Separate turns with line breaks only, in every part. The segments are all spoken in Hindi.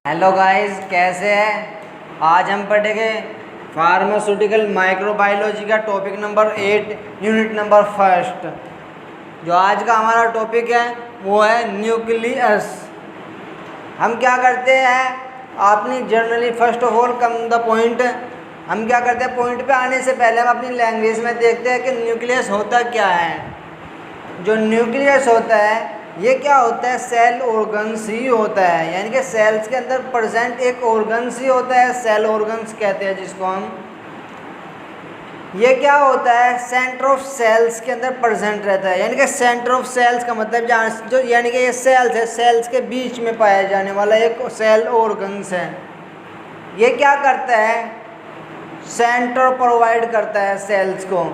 हेलो गाइस, कैसे हैं। आज हम पढ़ेंगे फार्मास्यूटिकल माइक्रोबायोलॉजी का topic number 8 unit number first. जो आज का हमारा टॉपिक है वो है न्यूक्लियस। हम क्या करते हैं, आपने generally first of all come the point. हम क्या करते हैं, पॉइंट पे आने से पहले हम अपनी लैंग्वेज में देखते हैं कि न्यूक्लियस होता क्या है। जो न्यूक्लियस होता है ये क्या होता है, सेल ऑर्गन्स ही होता है, यानी कि सेल्स के अंदर प्रेजेंट एक ऑर्गन्स ही होता है, सेल ऑर्गन्स कहते हैं जिसको हम। ये क्या होता है, सेंटर ऑफ सेल्स के अंदर प्रेजेंट रहता है, यानी कि सेंटर ऑफ सेल्स का मतलब जहाँ जो यानी कि ये सेल्स है, सेल्स के बीच में पाया जाने वाला एक सेल ऑर्गन्स है। ये क्या करता है, सेंटर प्रोवाइड करता है सेल्स को।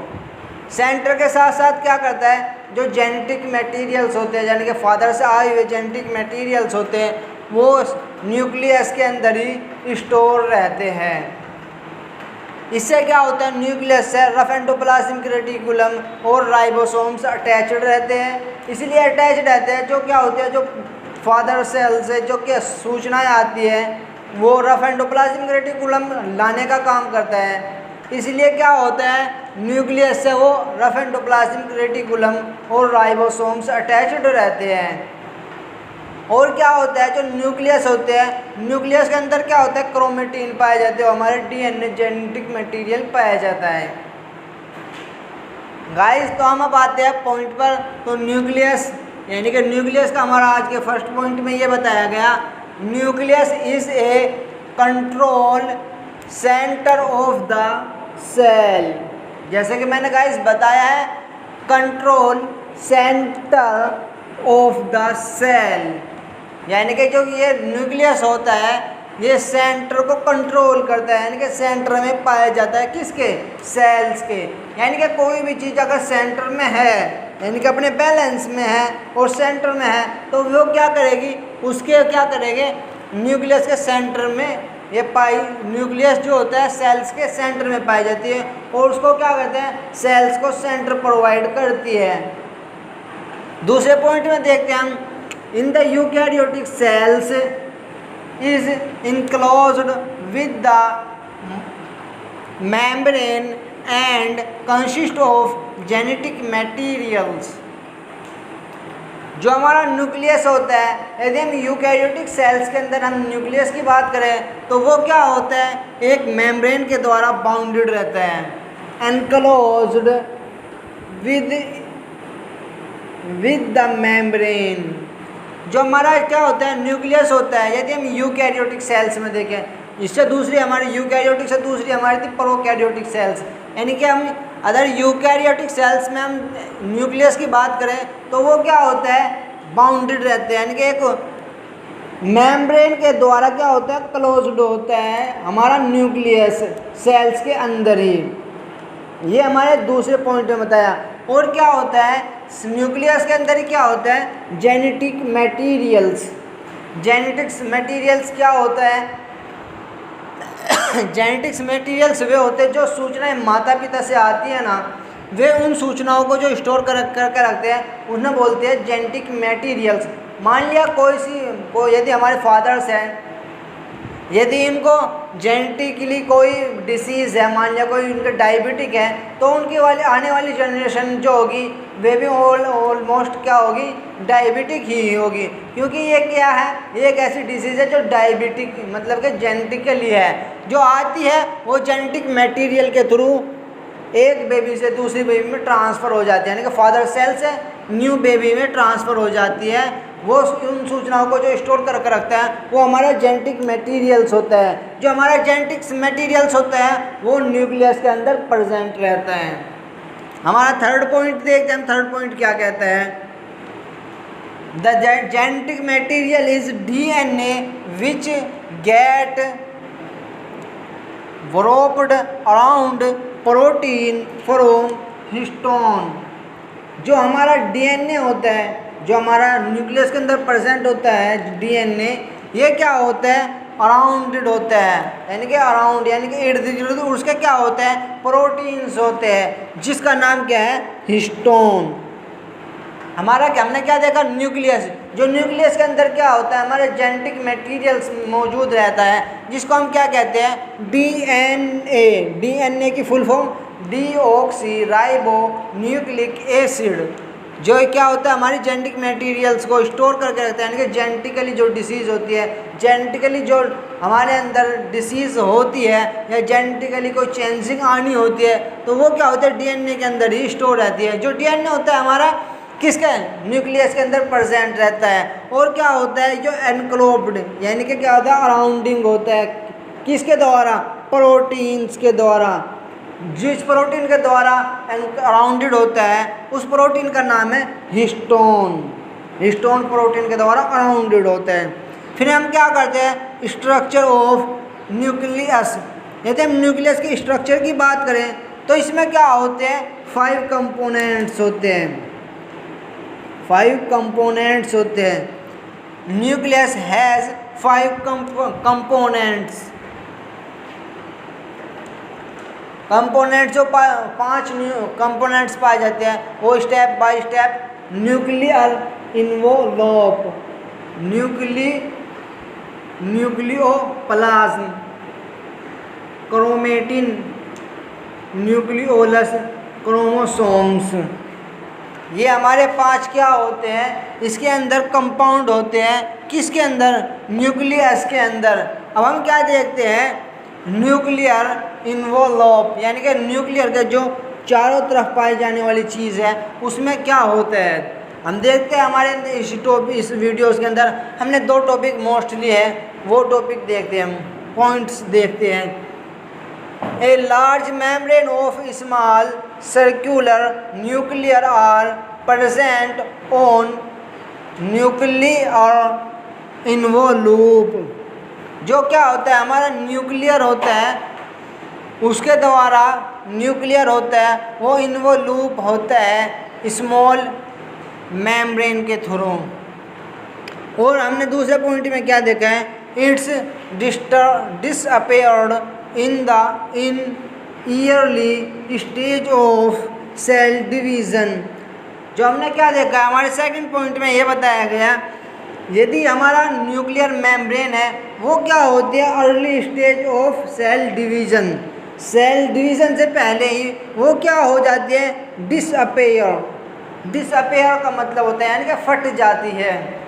सेंटर के साथ साथ क्या करता है, जो जेनेटिक मटेरियल्स होते हैं, यानी कि फादर से आए हुए जेनेटिक मटेरियल्स होते हैं, वो न्यूक्लियस के अंदर ही स्टोर रहते हैं। इससे क्या होता है, न्यूक्लियस से रफ एंडोप्लाज्मिक रेटिकुलम और राइबोसोम्स अटैच्ड रहते हैं। इसलिए अटैच रहते हैं, जो क्या होते हैं, जो फादर सेल से जो क्या सूचनाएं आती है वो रफ एंडोप्लाज्मिक रेटिकुलम लाने का काम करता है। इसलिए क्या होता है, न्यूक्लियस से वो रफ एंडोप्लाज्मिक रेटिकुलम और राइबोसोम्स अटैच्ड रहते हैं। और क्या होता है, जो न्यूक्लियस होते हैं, न्यूक्लियस के अंदर क्या होता है, क्रोमेटिन पाए जाते हैं, हमारे डीएनए जेनेटिक मटेरियल पाया जाता है। गाइस, तो हम अब आते हैं पॉइंट पर। तो न्यूक्लियस यानी कि न्यूक्लियस का हमारा आज के फर्स्ट पॉइंट में ये बताया गया, nucleus is a control centre of the cell. जैसे कि मैंने गाइस बताया है, control centre of the cell, यानी कि जो ये न्यूक्लियस होता है ये सेंटर को कंट्रोल करता है, यानी कि सेंटर में पाया जाता है, किसके, सेल्स के। यानी कि कोई भी चीज़ अगर सेंटर में है, यानी कि अपने बैलेंस में है और सेंटर में है, तो वो क्या करेगी, उसके क्या करेंगे, न्यूक्लियस के सेंटर में ये न्यूक्लियस जो होता है सेल्स के सेंटर में पाई जाती है और उसको क्या करते हैं, सेल्स को सेंटर प्रोवाइड करती है। दूसरे पॉइंट में देखते हैं हम, in the eukaryotic cells is enclosed with the membrane and consist of genetic materials. जो हमारा न्यूक्लियस होता है, यदि हम यूकैरियोटिक सेल्स के अंदर हम न्यूक्लियस की बात करें तो वो क्या होता है, एक मेम्ब्रेन के द्वारा बाउंडेड रहता है, एनक्लोज्ड विद द मेम्ब्रेन। जो हमारा क्या होता है, न्यूक्लियस होता है, यदि हम यूकैरियोटिक सेल्स में देखें, इससे दूसरी हमारी यूकैरियोटिक से दूसरी हमारी थी प्रोकैरियोटिक सेल्स, यानी कि हम अगर यूकैरियोटिक सेल्स में हम न्यूक्लियस की बात करें तो वो क्या होता है, बाउंडेड रहते हैं, यानी कि एक मेम्ब्रेन के द्वारा क्या होता है, क्लोज्ड होता है हमारा न्यूक्लियस सेल्स के अंदर ही। ये हमारे दूसरे पॉइंट में बताया। और क्या होता है, न्यूक्लियस के अंदर ही क्या होता है, जेनेटिक मटेरियल्स। जेनेटिक्स मटेरियल्स क्या होता है, जेनेटिक्स मटेरियल्स वे होते हैं जो सूचनाएं माता पिता से आती है ना, वे उन सूचनाओं को जो स्टोर कर रखते हैं उन्हें बोलते हैं जेनेटिक मटेरियल्स। मान लिया यदि हमारे फादर्स हैं, यदि इनको जेनेटिकली कोई डिसीज़ है, मान लिया कोई उनके डायबिटिक है, तो उनकी आने वाली जनरेशन जो होगी वे भी ऑलमोस्ट क्या होगी, डायबिटिक ही होगी, क्योंकि ये क्या है, ये एक ऐसी डिसीज़ है जो डायबिटिक मतलब कि जेनेटिकली है, जो आती है वो जेनेटिक मटेरियल के थ्रू एक बेबी से दूसरी बेबी में ट्रांसफ़र हो जाती है, यानी कि फादर सेल से न्यू बेबी में ट्रांसफ़र हो जाती है। वो उन सूचनाओं को जो स्टोर करके रखता है वो हमारा जेनेटिक मटेरियल्स होता है। जो हमारा जेनेटिक्स मटेरियल्स होता है वो न्यूक्लियस के अंदर प्रेजेंट रहता है। हमारा थर्ड पॉइंट देखते हैं, थर्ड पॉइंट क्या कहता है, the genetic material is DNA which get wrapped around protein from histone. जो हमारा डीएनए होता है, जो हमारा न्यूक्लियस के अंदर प्रेजेंट होता है डीएनए, ये क्या होता है, अराउंडेड होता है, यानी कि अराउंड यानी कि इर्द गिर्द उसके क्या होता है, प्रोटीन्स होते हैं, जिसका नाम क्या है, हिस्टोन। हमारा क्या, हमने क्या देखा, न्यूक्लियस। जो न्यूक्लियस के अंदर क्या होता है, हमारे जेनेटिक मटेरियल्स मौजूद रहता है, जिसको हम क्या कहते हैं, डीएनए। डीएनए की full form deoxy ribo nucleic acid. जो क्या होता है, हमारी जेनेटिक मटेरियल्स को स्टोर करके रखता है, यानी कि जेनेटिकली जो डिसीज़ होती है, जेनेटिकली जो हमारे अंदर डिसीज़ होती है या जेनेटिकली कोई चेंजिंग आनी होती है, तो वो क्या होता है, डीएनए के अंदर ही स्टोर रहती है। जो डीएनए होता है हमारा किसका, न्यूक्लियस के अंदर प्रेजेंट रहता है। और क्या होता है, जो एनक्लोब्ड, यानी कि क्या होता है, अराउंडिंग होता है, किसके द्वारा, प्रोटीन्स के द्वारा। जिस प्रोटीन के द्वारा अराउंडेड होता है उस प्रोटीन का नाम है हिस्टोन। हिस्टोन प्रोटीन के द्वारा अराउंडेड होता है। फिर हम क्या करते हैं, स्ट्रक्चर ऑफ न्यूक्लियस। यदि हम न्यूक्लियस के स्ट्रक्चर की बात करें तो इसमें क्या होते हैं, 5 कंपोनेंट्स होते हैं। 5 कंपोनेंट्स होते हैं। Nucleus has 5 components. कंपोनेंट्स जो 5 कंपोनेंट्स पाए जाते हैं, वो step by step nuclear envelope, nucleoplasm, chromatin, nucleolus, chromosomes, ये हमारे 5 क्या होते हैं, इसके अंदर कंपाउंड होते हैं। किसके अंदर, न्यूक्लियस के अंदर। अब हम क्या देखते हैं, न्यूक्लियर इन्वोलप, यानी कि न्यूक्लियर के जो चारों तरफ पाई जाने वाली चीज़ है उसमें क्या होता है। हम देखते हैं हमारे इस वीडियोस के अंदर हमने 2 टॉपिक मोस्टली है, वो टॉपिक देखते हैं, हम पॉइंट्स देखते हैं। A large membrane of small circular nuclear are present on nuclear envelope. जो क्या होता है, हमारा न्यूक्लियर होता है, उसके द्वारा न्यूक्लियर होता है, वो इन्वोलूप होता है स्मॉल मेम्ब्रेन के थ्रू। और हमने दूसरे पॉइंट में क्या देखा है, it's disappeared in early stage of cell division. जो हमने क्या देखा है, हमारे सेकंड पॉइंट में ये बताया गया, यदि हमारा न्यूक्लियर मेम्ब्रेन है वो क्या होती है, early stage of cell division. Cell division से पहले ही वो क्या हो जाती है, डिसअपेयर। डिसअपेयर का मतलब होता है यानी कि फट जाती है।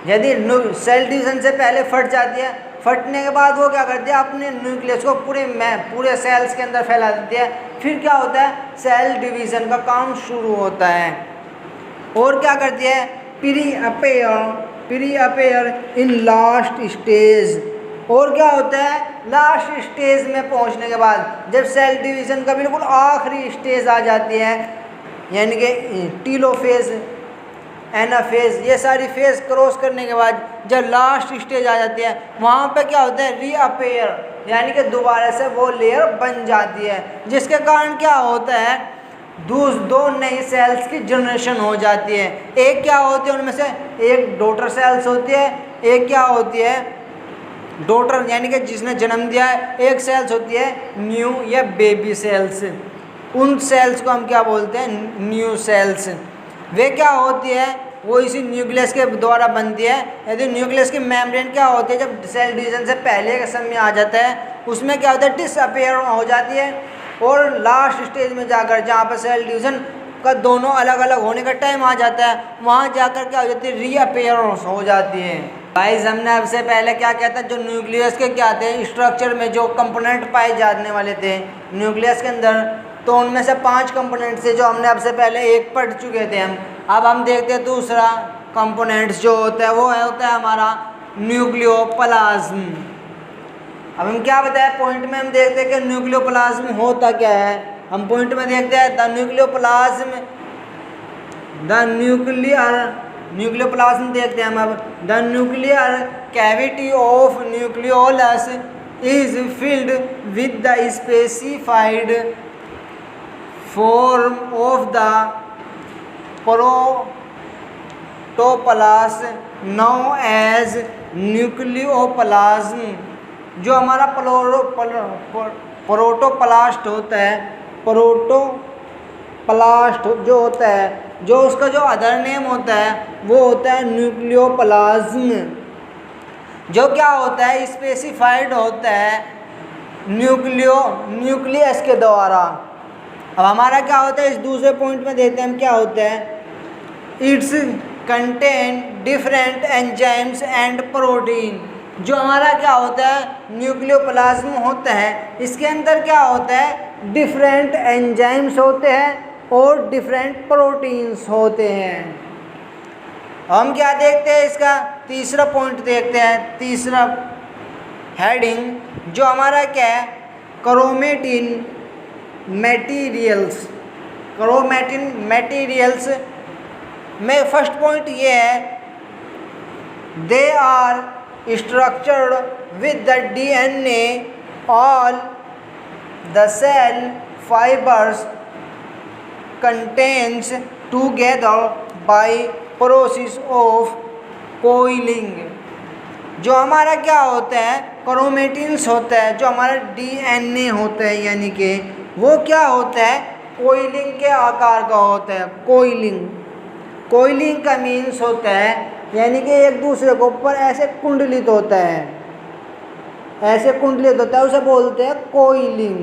यदि सेल डिवीज़न से पहले फट जाती है, फटने के बाद वो क्या करती है, अपने न्यूक्लियस को पूरे सेल्स के अंदर फैला देती है। फिर क्या होता है, सेल डिवीज़न का काम शुरू होता है। और क्या करती है, pre appear in last stage. और क्या होता है, लास्ट स्टेज में पहुंचने के बाद जब सेल डिवीज़न का बिल्कुल आखिरी स्टेज आ जाती है, यानी कि टीलोफेज, एनाफेज, ये सारी फेज क्रॉस करने के बाद जब लास्ट स्टेज आ जाती है, वहाँ पे क्या होता है, रीअपेयर, यानी कि दोबारा से वो लेयर बन जाती है, जिसके कारण क्या होता है, 2 नई सेल्स की जनरेशन हो जाती है। एक क्या होती है, उनमें से एक डॉटर सेल्स होती है, एक क्या होती है, डॉटर यानी कि जिसने जन्म दिया है, एक सेल्स होती है न्यू या बेबी सेल्स। उन सेल्स को हम क्या बोलते हैं, न्यू सेल्स। वे क्या होती है, वो इसी न्यूक्लियस के द्वारा बनती है। यदि न्यूक्लियस की मेम्ब्रेन क्या होती है, जब सेल डिवीज़न से पहले का समय आ जाता है, उसमें क्या होता है, डिसअपेयर हो जाती है। और लास्ट स्टेज में जाकर जहाँ पर सेल डिवीज़न का दोनों अलग अलग होने का टाइम आ जाता है, वहाँ जाकर क्या हो जाती है, रीअपेयर हो जाती है। गाइस, हमने अब से पहले क्या कहता है, जो न्यूक्लियस के क्या थे, स्ट्रक्चर में जो कंपोनेंट पाए जाने वाले थे न्यूक्लियस के अंदर, तो उनमें से 5 कंपोनेंट थे जो हमने अब से पहले एक पढ़ चुके थे हम। अब हम देखते हैं दूसरा कंपोनेंट्स जो होता है, वो होता है हमारा न्यूक्लियोप्लाज्म। अब हम क्या बताएं, पॉइंट में हम देखते हैं कि न्यूक्लियोप्लाज्म होता क्या है। हम पॉइंट में देखते हैं द न्यूक्लियोप्लाज्म, न्यूक्लियोप्लाज्म देखते हैं हम। अब the nuclear cavity of nucleolus is filled with the specified form of the protoplast now as nucleoplasm. जो हमारा प्रोटोप्लास्ट होता है, प्लास्ट जो होता है, जो उसका जो अदर नेम होता है वो होता है न्यूक्लियोप्लाज्म, जो क्या होता है स्पेसिफाइड होता है न्यूक्लियस के द्वारा। अब हमारा क्या होता है, इस दूसरे पॉइंट में देखते हैं हम क्या होता है, it's contain different enzymes and protein. जो हमारा क्या होता है न्यूक्लियोप्लाज्म होता है, इसके अंदर क्या होता है डिफरेंट एंजाइम्स होते हैं और डिफरेंट प्रोटीन्स होते हैं। हम क्या देखते हैं, इसका तीसरा पॉइंट देखते हैं, तीसरा हेडिंग जो हमारा क्या है क्रोमेटिन मटेरियल्स। क्रोमेटिन मटेरियल्स में फर्स्ट पॉइंट ये है, they are structured with the DNA, all the cell fibers contains together by process of coiling। जो हमारा क्या होता है क्रोमेटिन्स होता है, जो हमारा DNA होता है, यानी कि वो क्या होता है कोइलिंग के आकार का होता है। कोइलिंग का मीन्स होता है यानी कि एक दूसरे के ऊपर ऐसे कुंडलित होता है, ऐसे कुंडलित होता है, उसे बोलते हैं कोइलिंग।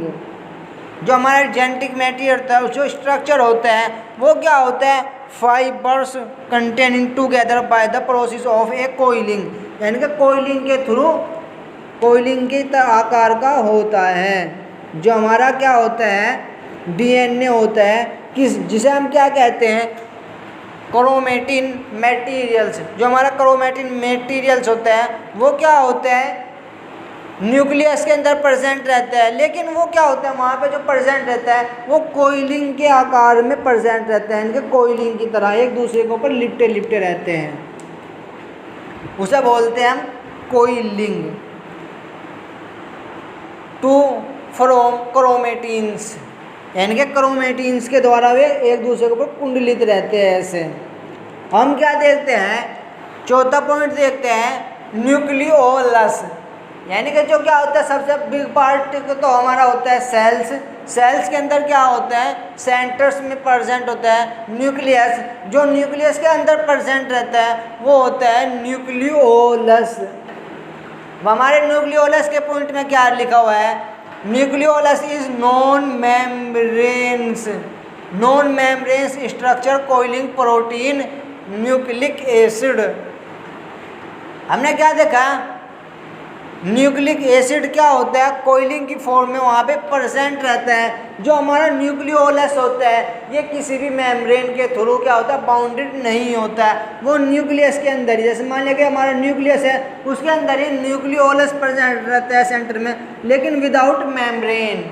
जो हमारा जेनेटिक मैटेरियल होता है, जो स्ट्रक्चर होता है वो क्या होता है fibres containing together by the process of A coiling, यानी कि कोइलिंग के थ्रू कोइलिंग के आकार का होता है। जो हमारा क्या होता है डीएनए होता है, जिसे हम क्या कहते हैं क्रोमेटिन मटेरियल्स। जो हमारा क्रोमेटिन मटेरियल्स होता है वो क्या होता है न्यूक्लियस के अंदर प्रेजेंट रहता है, लेकिन वो क्या होता है वहाँ पे जो प्रेजेंट रहता है वो कोइलिंग के आकार में प्रेजेंट रहता है, इनके कोइलिंग की तरह एक दूसरे के ऊपर लिपटे लिपटे रहते हैं, उसे बोलते हैं हम कोइलिंग। टू फ्रॉम क्रोमेटिन्स, यानी कि क्रोमेटिन्स के द्वारा वे एक दूसरे के ऊपर कुंडलित रहते हैं ऐसे। हम क्या देखते हैं चौथा पॉइंट देखते हैं न्यूक्लियोलस, यानी कि जो क्या होता है सबसे बिग पार्ट तो हमारा होता है सेल्स। सेल्स के अंदर क्या होता है सेंटर्स में प्रेजेंट होता है न्यूक्लियस। जो न्यूक्लियस के अंदर प्रेजेंट रहता है वो होता है न्यूक्लियोलस। हमारे न्यूक्लियोलस के पॉइंट में क्या लिखा हुआ है, nucleolus is non membranes structure coiling protein nucleic acid. हमने क्या देखा न्यूक्लिक एसिड क्या होता है कोइलिंग की फॉर्म में वहाँ पे प्रेजेंट रहता है। जो हमारा न्यूक्लियोलस होता है ये किसी भी मेम्ब्रेन के थ्रू क्या होता है बाउंडेड नहीं होता है, वो न्यूक्लियस के अंदर ही, जैसे मान लिया कि हमारा न्यूक्लियस है उसके अंदर ही न्यूक्लियोलस प्रेजेंट रहता है सेंटर में, लेकिन विदाउट मेम्ब्रेन।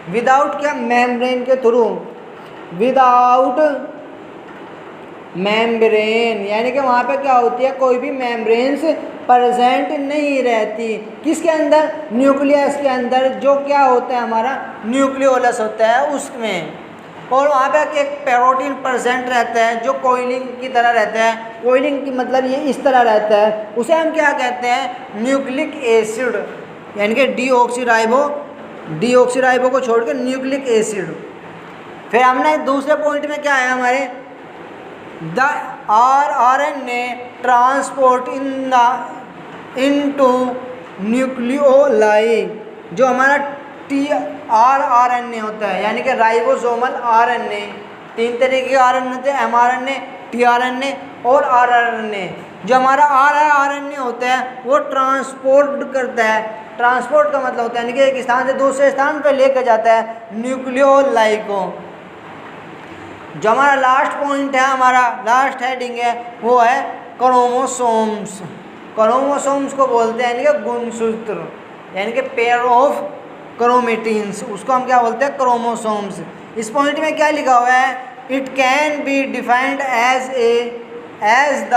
विदाउट क्या मेम्ब्रेन के थ्रू, विदाउट मेम्ब्रेन, यानी कि वहाँ पे क्या होती है कोई भी मेम्ब्रेन्स प्रेजेंट नहीं रहती। किसके अंदर न्यूक्लियस के अंदर, जो क्या होता है हमारा न्यूक्लियोलस होता है उसमें, और वहाँ पे एक प्रोटीन प्रेजेंट रहता है जो कोइलिंग की तरह रहता है। कोइलिंग की मतलब ये इस तरह रहता है, उसे हम क्या कहते हैं न्यूक्लिक एसिड, यानी कि डीऑक्सीराइबो को छोड़ के न्यूक्लिक एसिड। फिर हमने दूसरे पॉइंट में क्या है हमारे the RNA transport into nucleoli. जो हमारा RNA होता है यानी कि राइबोसोमल RNA, 3 तरीके के RNA होते हैं, mRNA, tRNA और rRNA। जो हमारा rRNA होता है वो ट्रांसपोर्ट करता है, ट्रांसपोर्ट का मतलब होता है यानी कि एक स्थान से दूसरे स्थान पर लेकर जाता है न्यूक्लियोलाई को। जो हमारा लास्ट पॉइंट है, हमारा लास्ट हेडिंग है वो है क्रोमोसोम्स। क्रोमोसोम्स को बोलते हैं यानी कि गुणसूत्र, यानी कि पेयर ऑफ क्रोमेटिन्स, उसको हम क्या बोलते हैं क्रोमोसोम्स। इस पॉइंट में क्या लिखा हुआ है, it can be defined as the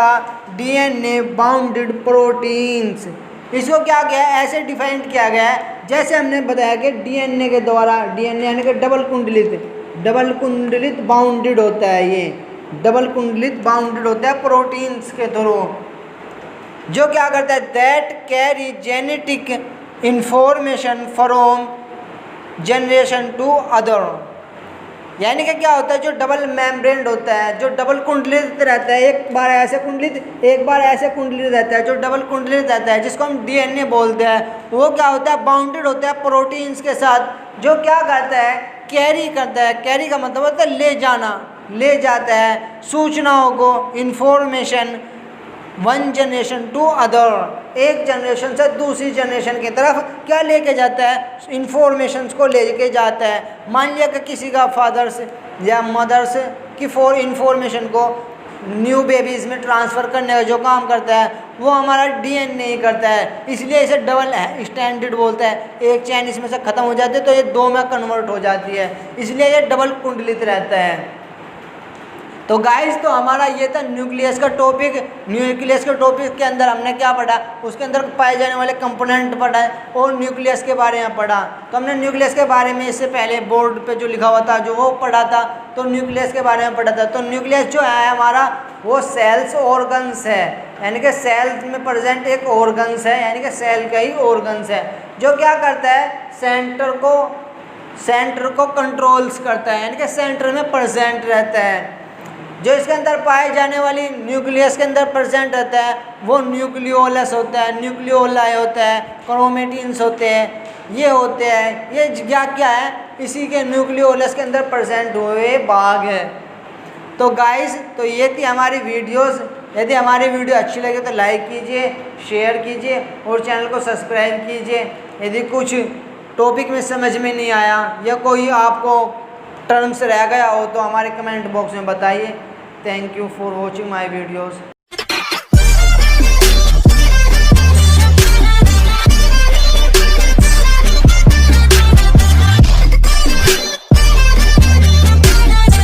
DNA bounded proteins. इसको क्या गया है ऐसे डिफाइन किया गया है जैसे हमने बताया कि DNA के द्वारा, DNA यानी कि डबल कुंडलित बाउंडेड होता है, ये डबल कुंडलित बाउंडेड होता है प्रोटीन्स के थ्रू, जो क्या करता है that carry genetic information from generation to other. यानी कि क्या होता है, जो डबल मेम्ब्रेन होता है, जो डबल कुंडलित रहता है, एक बार ऐसे कुंडलित एक बार ऐसे कुंडलित रहता है, जो डबल कुंडलित रहता है जिसको हम डीएनए बोलते हैं, वो क्या होता है, बाउंडेड होता है प्रोटीन्स के साथ, जो क्या करता है, कैरी करता है। कैरी का मतलब होता है ले जाना, ले जाता है सूचनाओं को, information, one generation to other, एक जनरेशन से दूसरी जनरेशन की तरफ क्या लेके जाता है, इंफॉर्मेशंस को लेके जाता है। मान लिया कि किसी का फादर्स या मदर्स की इंफॉर्मेशन को न्यू बेबीज़ में ट्रांसफ़र करने का जो काम करता है वो हमारा डीएनए ही करता है, इसलिए इसे डबल स्टैंडर्ड बोलता है। एक चैन इसमें से ख़त्म हो जाती है तो ये दो में कन्वर्ट हो जाती है, इसलिए ये डबल कुंडलित रहता है। तो गाइस, तो हमारा ये था न्यूक्लियस का टॉपिक। न्यूक्लियस के टॉपिक के अंदर हमने क्या पढ़ा, उसके अंदर पाए जाने वाले कंपोनेंट पढ़ा है और न्यूक्लियस के बारे में पढ़ा। तो हमने न्यूक्लियस के बारे में इससे पहले बोर्ड पे जो लिखा हुआ था जो वो पढ़ा था, तो न्यूक्लियस के बारे में पढ़ा था। तो न्यूक्लियस जो है हमारा वो सेल्स ऑर्गन्स है, यानी कि सेल्स में प्रेजेंट एक ऑर्गन्स है, यानी कि सेल का ही ऑर्गन्स है, जो क्या करता है, सेंटर को कंट्रोल्स करता है, यानी कि सेंटर में प्रेजेंट रहता है। जो इसके अंदर पाए जाने वाली न्यूक्लियस के अंदर प्रेजेंट रहता है वो न्यूक्लियोलस होता है, न्यूक्लियोलाई होता है, क्रोमेटिन्स होते हैं, ये होते हैं, ये क्या है, इसी के न्यूक्लियोलस के अंदर प्रेजेंट हुए भाग है। तो गाइस, तो ये थी हमारी वीडियोस। यदि हमारी वीडियो अच्छी लगे तो लाइक कीजिए, शेयर कीजिए और चैनल को सब्सक्राइब कीजिए। यदि कुछ टॉपिक में समझ में नहीं आया या कोई आपको टर्म्स रह गया हो तो हमारे कमेंट बॉक्स में बताइए। Thank you for watching my videos.